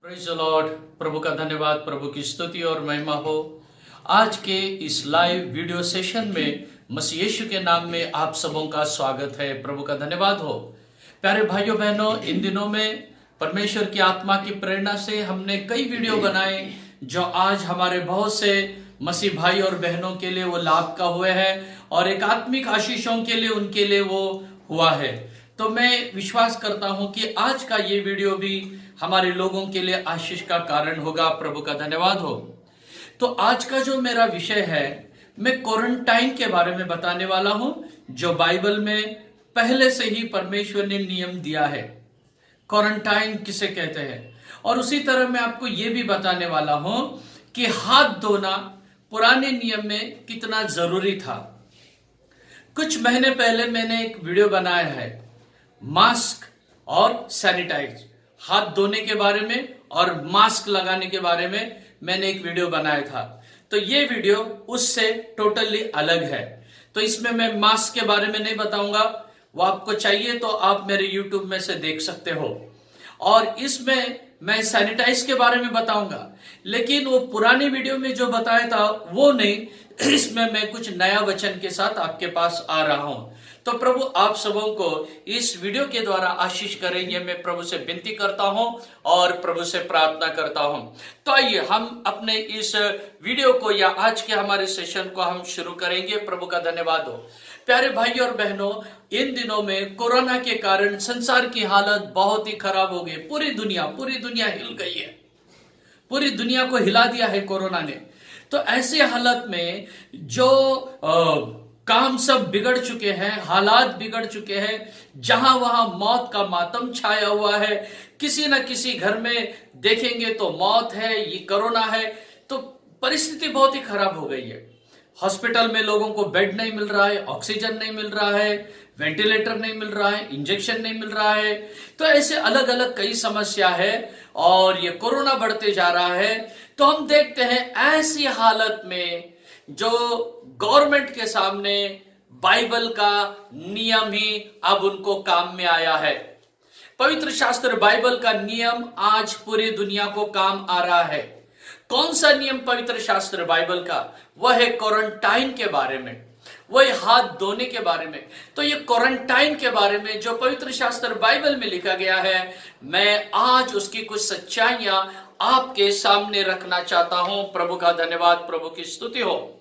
Praise the Lord. प्रभु का धन्यवाद, प्रभु की स्तुति और महिमा हो। आज के इस लाइव वीडियो सेशन में मसीह यीशु के नाम में आप सबों का स्वागत है। प्रभु का धन्यवाद हो। प्यारे भाइयों बहनों, इन दिनों में परमेश्वर की आत्मा की प्रेरणा से हमने कई वीडियो बनाए जो आज हमारे बहुत से मसीह भाई और बहनों के लिए वो लाभ का हुए हैं और एक आत्मिक आशीषों के लिए उनके लिए वो हुआ है। तो मैं विश्वास करता हूं कि आज का ये वीडियो भी हमारे लोगों के लिए आशीष का कारण होगा। प्रभु का धन्यवाद हो। तो आज का जो मेरा विषय है, मैं क्वारंटाइन के बारे में बताने वाला हूं, जो बाइबल में पहले से ही परमेश्वर ने नियम दिया है। क्वारंटाइन किसे कहते हैं, और उसी तरह मैं आपको यह भी बताने वाला हूं कि हाथ धोना पुराने नियम में कितना जरूरी था। कुछ महीने पहले मैंने एक वीडियो बनाया है मास्क और सैनिटाइज, हाथ धोने के बारे में और मास्क लगाने के बारे में मैंने एक वीडियो बनाया था। तो ये वीडियो उससे टोटली अलग है। तो इसमें मैं मास्क के बारे में नहीं बताऊंगा, वो आपको चाहिए तो आप मेरे YouTube में से देख सकते हो। और इसमें मैं सैनिटाइज के बारे में बताऊंगा, लेकिन वो पुरानी वीडियो में जो बताया था वो नहीं, इसमें मैं कुछ नया वचन के साथ आपके पास आ रहा हूं। तो प्रभु आप सबों को इस वीडियो के द्वारा आशीष करें, ये मैं प्रभु से विनती करता हूं और प्रभु से प्रार्थना करता हूं। तो आइए हम अपने इस वीडियो को या आज के हमारे सेशन को हम शुरू करेंगे। प्रभु का धन्यवाद हो। प्यारे भाई और बहनों, इन दिनों में कोरोना के कारण संसार की हालत बहुत ही खराब हो गई। पूरी दुनिया हिल गई है। पूरी दुनिया को हिला दिया है कोरोना ने। तो ऐसी हालत में जो काम सब बिगड़ चुके हैं, हालात बिगड़ चुके हैं, जहां वहां मौत का मातम छाया हुआ है। किसी न किसी घर में देखेंगे तो मौत है, ये कोरोना है। तो परिस्थिति बहुत ही खराब हो गई है। हॉस्पिटल में लोगों को बेड नहीं मिल रहा है, ऑक्सीजन नहीं मिल रहा है, वेंटिलेटर नहीं मिल रहा है, इंजेक्शन नहीं मिल रहा है। तो ऐसे अलग अलग कई समस्या है और ये कोरोना बढ़ते जा रहा है। तो हम देखते हैं ऐसी हालत में जो गवर्नमेंट के सामने बाइबल का नियम ही अब उनको काम में आया है। पवित्र शास्त्र बाइबल का नियम आज पूरी दुनिया को काम आ रहा है। कौन सा नियम पवित्र शास्त्र बाइबल का? वह है क्वारंटाइन के बारे में, वह हाथ धोने के बारे में। तो ये क्वारंटाइन के बारे में जो पवित्र शास्त्र बाइबल में लिखा गया है, मैं आज उसकी कुछ सच्चाइयां आपके सामने रखना चाहता हूं। प्रभु का धन्यवाद, प्रभु की स्तुति हो।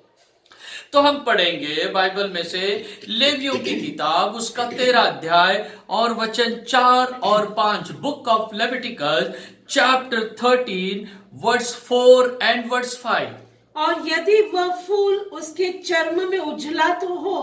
तो हम पढ़ेंगे बाइबल में से लेवियों की किताब, उसका 13 अध्याय और वचन 4 और 5। Book of Leviticus chapter 13 verse 4 and verse 5। और यदि वह फूल उसके चर्म में उजला तो हो,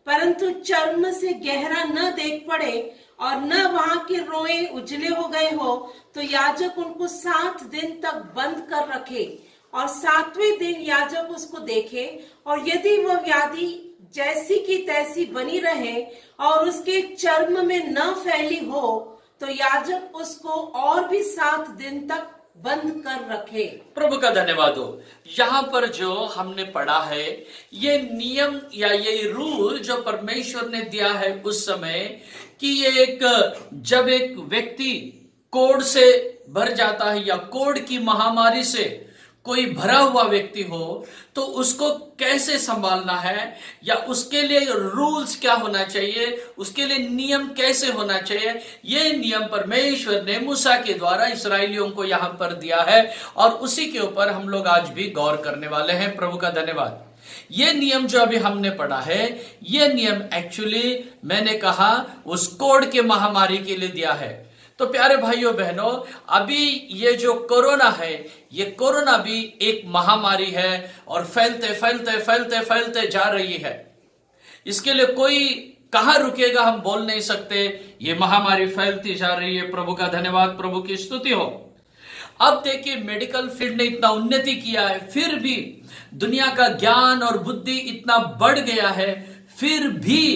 परंतु चर्म से गहरा न देख पड़े और न वहां के रोए उजले हो गए हो, तो याजक उनको 7 दिन तक बंद कर रखे और 7वें दिन याजक उसको देखे। और यदि वह व्याधि जैसी की तैसी बनी रहे और उसके चर्म में न फैली हो, तो याजक उसको और भी 7 दिन तक बंद कर रखे। प्रभु का धन्यवाद हो। यहां पर जो हमने पढ़ा है, ये नियम या ये रूल जो परमेश्वर ने दिया है उस समय, कि ये जब एक व्यक्ति कोढ़ से भर जाता है या कोढ़ की महामारी से कोई भरा हुआ व्यक्ति हो, तो उसको कैसे संभालना है या उसके लिए रूल्स क्या होना चाहिए, उसके लिए नियम कैसे होना चाहिए, ये नियम परमेश्वर ने मूसा के द्वारा इस्राएलियों को यहां पर दिया है और उसी के ऊपर हम लोग आज भी गौर करने वाले हैं। प्रभु का धन्यवाद। ये नियम जो अभी हमने पढ़ा है, ये नियम एक्चुअली मैंने कहा उस कोढ़ के महामारी के लिए दिया है। तो प्यारे भाइयों बहनों, अभी ये जो कोरोना है, ये कोरोना भी एक महामारी है और फैलते फैलते फैलते फैलते जा रही है। इसके लिए कोई कहां रुकेगा हम बोल नहीं सकते। ये महामारी फैलती जा रही है। प्रभु का धन्यवाद, प्रभु की स्तुति हो। अब देखिए, मेडिकल फील्ड ने इतना उन्नति किया है, फिर भी दुनिया का ज्ञान और बुद्धि इतना बढ़ गया है, फिर भी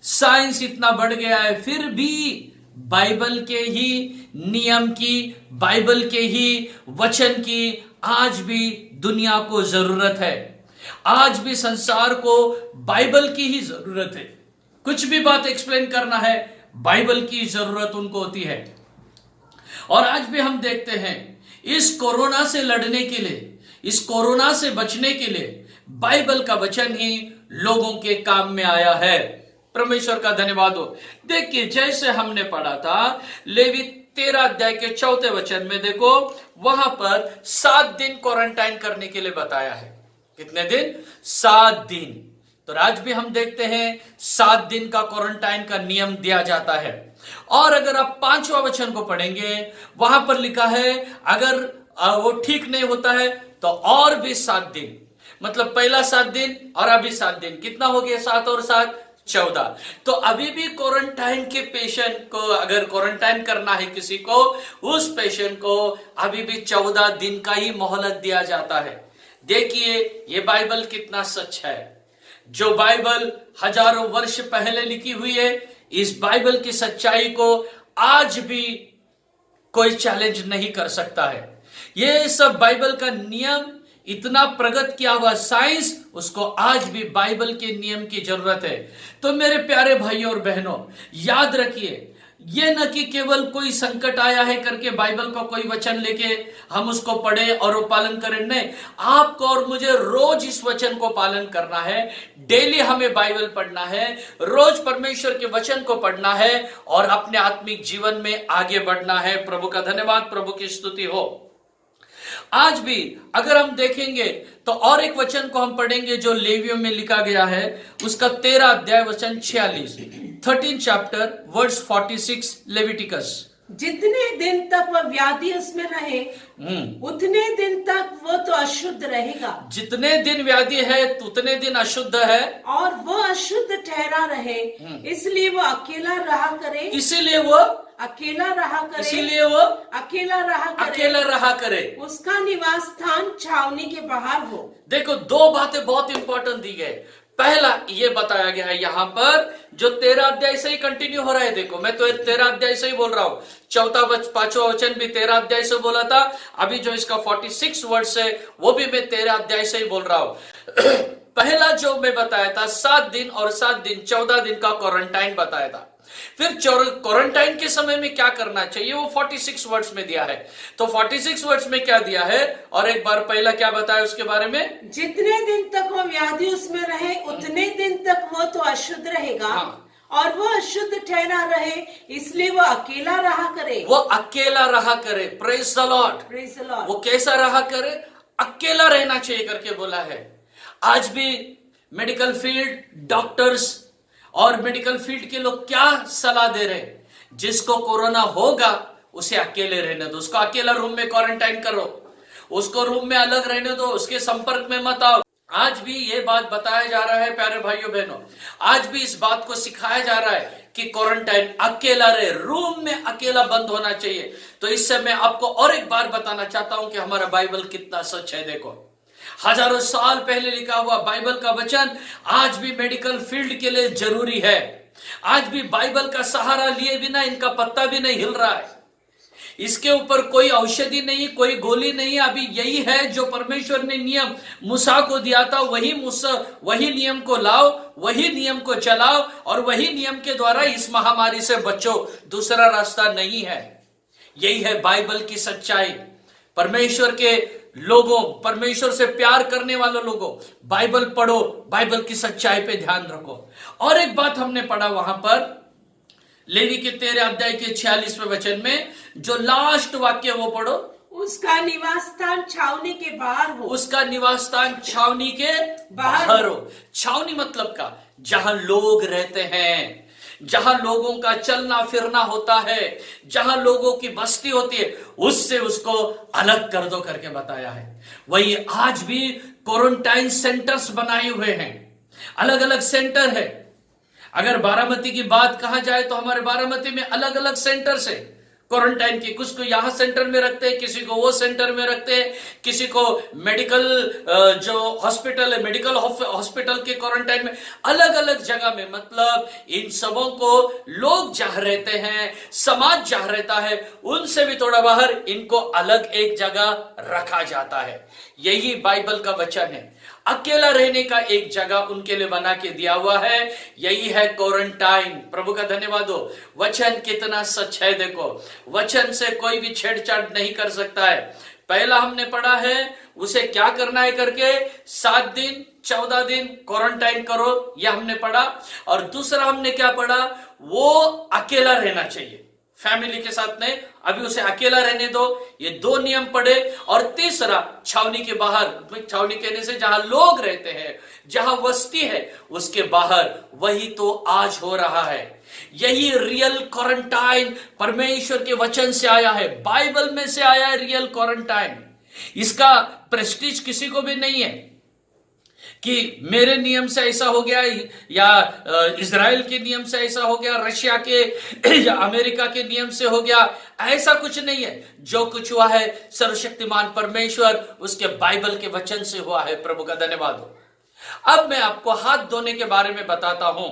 साइंस इतना बढ़ गया है, फिर भी बाइबल के ही नियम की, बाइबल के ही वचन की आज भी दुनिया को जरूरत है। आज भी संसार को बाइबल की ही जरूरत है। कुछ भी बात एक्सप्लेन करना है, बाइबल की जरूरत उनको होती है। और आज भी हम देखते हैं इस कोरोना से लड़ने के लिए, इस कोरोना से बचने के लिए बाइबल का वचन ही लोगों के काम में आया है। परमेश्वर का धन्यवाद हो। देखिए, जैसे हमने पढ़ा था लेवी 13 अध्याय के 4 वचन में, देखो वहां पर 7 दिन क्वारंटाइन करने के लिए बताया है। कितने दिन? 7 दिन। तो आज भी हम देखते हैं 7 दिन का क्वारंटाइन का नियम दिया जाता है। और अगर आप 5वां वचन को पढ़ेंगे, वहां पर लिखा है अगर वो ठीक नहीं होता है तो और भी 7 दिन, मतलब पहला 7 दिन और अभी 7 दिन, कितना हो गया? 7 और 7 14। तो अभी भी क्वारंटाइन के पेशेंट को अगर क्वारंटाइन करना है किसी को, उस पेशेंट को अभी भी 14 दिन का ही मोहलत दिया जाता है। देखिए ये बाइबल कितना सच है। जो बाइबल हजारों वर्ष पहले लिखी हुई है, इस बाइबल की सच्चाई को आज भी कोई चैलेंज नहीं कर सकता है। ये सब बाइबल का नियम इतना प्रगत किया हुआ साइंस, उसको आज भी बाइबल के नियम की जरूरत है। तो मेरे प्यारे भाइयों और बहनों, याद रखिए, ये न कि केवल कोई संकट आया है करके बाइबल का कोई वचन लेके हम उसको पढ़े और वो पालन करें। नहीं, आपको और मुझे रोज इस वचन को पालन करना है। डेली हमें बाइबल पढ़ना है, रोज परमेश्वर के वचन को पढ़ना है और अपने आत्मिक जीवन में आगे बढ़ना है। प्रभु का धन्यवाद, प्रभु की स्तुति हो। आज भी अगर हम देखेंगे तो और एक वचन को हम पढ़ेंगे जो लेवियों में लिखा गया है, उसका 13 अध्याय वचन 46, 13 चैप्टर वर्स 46 लेविटिकस। जितने दिन तक वह व्याधि उसमें रहे, उतने दिन तक वो तो अशुद्ध रहेगा। जितने दिन व्याधि है उतने दिन अशुद्ध है, और वो अशुद्ध ठहरा रहे, इसलिए वो अकेला रहा करे। इसीलिए वो अकेला रहा करे। इसीलिए वो अकेला रहा करे। अकेला रहा करे। उसका निवास स्थान छावनी के बाहर हो। देखो, 2 बातें बहुत इंपॉर्टेंट दी गई। पहला ये बताया गया है यहाँ पर, जो 13 अध्याय से ही कंटिन्यू हो रहा है। देखो, मैं तो 13 अध्याय से ही बोल रहा हूँ। 5वां वचन भी 13 अध्याय से बोला था। अभी जो इसका 46 वर्ष है वो भी मैं 13 अध्याय से ही बोल रहा हूँ। पहला जो मैं बताया था 7 दिन और 7 दिन 14 दिन का क्वारंटाइन बताया था। फिर क्वारंटाइन के समय में क्या करना चाहिए वो 46 वर्ड्स में दिया है। तो 46 वर्ड्स में क्या दिया है, और एक बार पहला क्या बताया उसके बारे में? जितने दिन तक वो व्याधि उसमें रहे, उतने दिन तक वो तो अशुद्ध रहेगा। और वो अशुद्ध ठहरा रहे, इसलिए वो अकेला रहा करे। वो अकेला रहा करे। Praise the Lord, praise the Lord. वो कैसा रहा करे? अकेला रहना चाहिए करके बोला है। आज भी मेडिकल फील्ड, डॉक्टर्स और मेडिकल फील्ड के लोग क्या सलाह दे रहे? जिसको कोरोना होगा उसे अकेले रहने दो, उसको अकेला रूम में क्वारंटाइन करो, उसको रूम में अलग रहने दो, उसके संपर्क में मत आओ। आज भी ये बात बताया जा रहा है प्यारे भाइयों बहनों, आज भी इस बात को सिखाया जा रहा है कि क्वारंटाइन अकेला रहे, रूम में अकेला बंद होना चाहिए। तो इससे मैं आपको और एक बार बताना चाहता हूं कि हमारा बाइबल कितना सच है। देखो, हजारों साल पहले लिखा हुआ बाइबल का वचन आज भी मेडिकल फील्ड के लिए जरूरी है। आज भी बाइबल का सहारा लिए बिना इनका पत्ता भी नहीं हिल रहा है। इसके ऊपर कोई औषधि नहीं, कोई गोली नहीं। अभी यही है जो परमेश्वर ने नियम मूसा को दिया था, वही नियम को लाओ, वही नियम को चलाओ और वही नियम के द्वारा इस महामारी से बचो। दूसरा रास्ता नहीं है। यही है बाइबल की सच्चाई। परमेश्वर के लोगों, परमेश्वर से प्यार करने वाले लोगों, बाइबल पढ़ो, बाइबल की सच्चाई पे ध्यान रखो। और एक बात हमने पढ़ा वहां पर लेवी के 13 अध्याय के 46वें वचन में, जो लास्ट वाक्य वो पढ़ो, उसका निवास स्थान छावनी के बाहर हो। उसका निवास स्थान छावनी के बाहर हो। छावनी मतलब का जहां लोग रहते हैं, जहां लोगों का चलना फिरना होता है, जहां लोगों की बस्ती होती है, उससे उसको अलग कर दो करके बताया है। वही आज भी क्वारंटाइन सेंटर्स बनाए हुए हैं, अलग अलग सेंटर है। अगर बारामती की बात कहा जाए तो हमारे बारामती में अलग अलग सेंटर्स है क्वारंटाइन की। कुछ को यहां सेंटर में रखते हैं, किसी को वो सेंटर में रखते हैं, किसी को मेडिकल जो हॉस्पिटल है, मेडिकल हॉस्पिटल के क्वारंटाइन में, अलग अलग जगह में। मतलब इन सबों को लोग जहां रहते हैं, समाज जहां रहता है, उनसे भी थोड़ा बाहर इनको अलग एक जगह रखा जाता है। यही बाइबल का वचन है। अकेला रहने का एक जगह उनके लिए बना के दिया हुआ है, यही है क्वारंटाइन। प्रभु का धन्यवाद हो। वचन कितना सच है, देखो वचन से कोई भी छेड़छाड़ नहीं कर सकता है। पहला हमने पढ़ा है उसे क्या करना है करके, 7 दिन 14 दिन क्वारंटाइन करो, यह हमने पढ़ा। और दूसरा हमने क्या पढ़ा, वो अकेला रहना चाहिए, फैमिली के साथ नहीं, अभी उसे अकेला रहने दो, ये 2 नियम पढ़े। और तीसरा छावनी के बाहर, छावनी कहने से जहां लोग रहते हैं, जहां वस्ती है उसके बाहर, वही तो आज हो रहा है। यही रियल क्वारंटाइन परमेश्वर के वचन से आया है, बाइबल में से आया है रियल क्वारंटाइन। इसका प्रेस्टीज किसी को भी नहीं है कि मेरे नियम से ऐसा हो गया या इजराइल के नियम से ऐसा हो गया, रशिया के या अमेरिका के नियम से हो गया, ऐसा कुछ नहीं है। जो कुछ हुआ है सर्वशक्तिमान परमेश्वर उसके बाइबल के वचन से हुआ है। प्रभु का धन्यवाद हो। अब मैं आपको हाथ धोने के बारे में बताता हूं।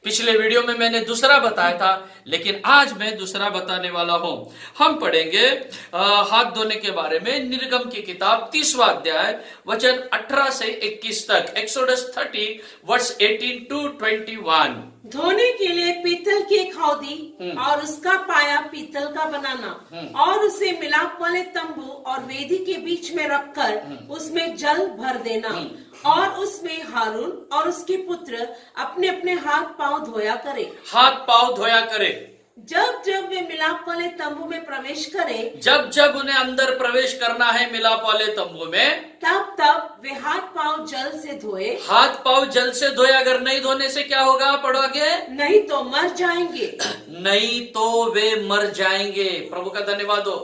पिछले वीडियो में मैंने दूसरा बताया था, लेकिन आज मैं दूसरा बताने वाला हूं। हम पढ़ेंगे हाथ धोने के बारे में निर्गम की किताब 30वां अध्याय वचन 18 से 21 तक, एक्सोडस 30 वर्स 18 to 21। धोने के लिए पीतल की एक हौदी और उसका पाया पीतल का बनाना, और उसे मिलाप वाले तंबू और वेदी के बीच में रखकर उसमें जल भर देना, और उसमें हारून और उसके पुत्र अपने अपने हाथ पांव धोया करे। हाथ पांव धोया करे। जब जब वे मिलाप वाले तंबू में प्रवेश करें, जब जब उन्हें अंदर प्रवेश करना है मिलाप वाले तंबू में, तब तब वे हाथ पांव जल से धोए। हाथ पांव जल से धोए। अगर नहीं धोने से क्या होगा, पढ़ोगे, नहीं तो मर जाएंगे। नहीं तो वे मर जाएंगे। प्रभु का धन्यवाद हो।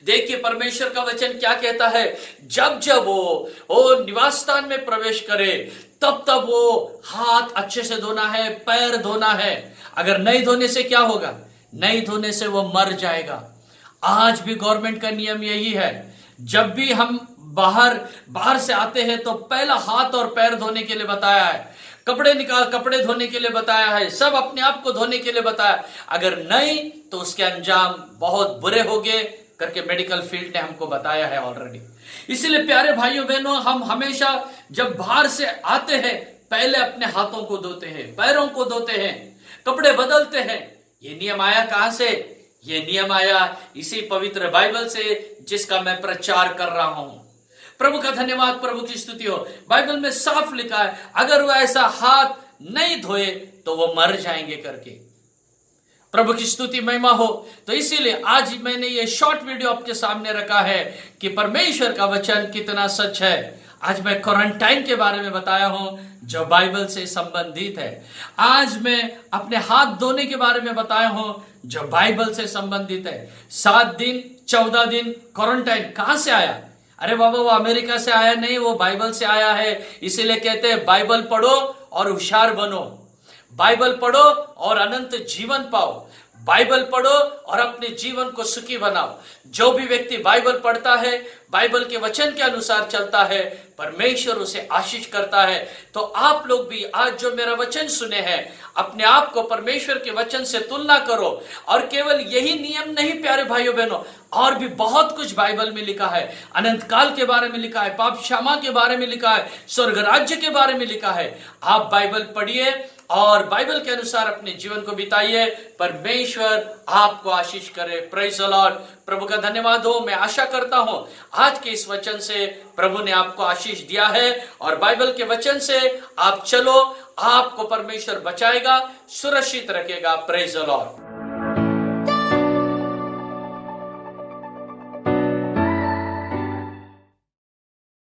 देखिए परमेश्वर का वचन क्या कहता है, जब जब वो निवास स्थान में प्रवेश करे, तब तब वो हाथ अच्छे से धोना है, पैर धोना है। अगर नहीं धोने से क्या होगा, नहीं धोने से वो मर जाएगा। आज भी गवर्नमेंट का नियम यही है, जब भी हम बाहर से आते हैं तो पहला हाथ और पैर धोने के लिए बताया है, कपड़े धोने के लिए बताया है, सब अपने आप को धोने के लिए बताया। अगर नहीं तो उसके अंजाम बहुत बुरे होंगे करके मेडिकल फील्ड ने हमको बताया है ऑलरेडी। इसलिए प्यारे भाइयों बहनों, हम हमेशा जब बाहर से आते हैं पहले अपने हाथों को धोते हैं, पैरों को धोते हैं, कपड़े बदलते हैं। ये नियम आया कहां से? ये नियम आया इसी पवित्र बाइबल से, जिसका मैं प्रचार कर रहा हूं। प्रभु का धन्यवाद, प्रभु की स्तुति हो। बाइबल में साफ लिखा है, अगर वो ऐसा हाथ नहीं धोए तो वो मर जाएंगे करके। प्रभु की स्तुति महिमा हो। तो इसीलिए आज मैंने ये शॉर्ट वीडियो आपके सामने रखा है कि परमेश्वर का वचन कितना सच है। आज मैं क्वारंटाइन के बारे में बताया हूं जो बाइबल से संबंधित है। आज मैं अपने हाथ धोने के बारे में बताया हूं जो बाइबल से संबंधित है। 7 दिन 14 दिन क्वारंटाइन कहां से आया? अरे बाबा, वो अमेरिका से आया नहीं, वो बाइबल से आया है। इसीलिए कहते हैं बाइबल पढ़ो और होशियार बनो, बाइबल पढ़ो और अनंत जीवन पाओ, बाइबल पढ़ो और अपने जीवन को सुखी बनाओ। जो भी व्यक्ति बाइबल पढ़ता है, बाइबल के वचन के अनुसार चलता है, परमेश्वर उसे आशीष करता है। तो आप लोग भी आज जो मेरा वचन सुने हैं, अपने आप को परमेश्वर के वचन से तुलना करो। और केवल यही नियम नहीं प्यारे भाइयों बहनों, और भी बहुत कुछ बाइबल में लिखा है। अनंत काल के बारे में लिखा है, पाप क्षमा के बारे में लिखा है, स्वर्ग राज्य के बारे में लिखा है। आप बाइबल पढ़िए और बाइबल के अनुसार अपने जीवन को बिताइए। परमेश्वर आपको आशीष करे। Praise the Lord. प्रभु का धन्यवाद हो। मैं आशा करता हूं आज के इस वचन से प्रभु ने आपको आशीष दिया है, और बाइबल के वचन से आप चलो, आपको परमेश्वर बचाएगा, सुरक्षित रखेगा। Praise the Lord.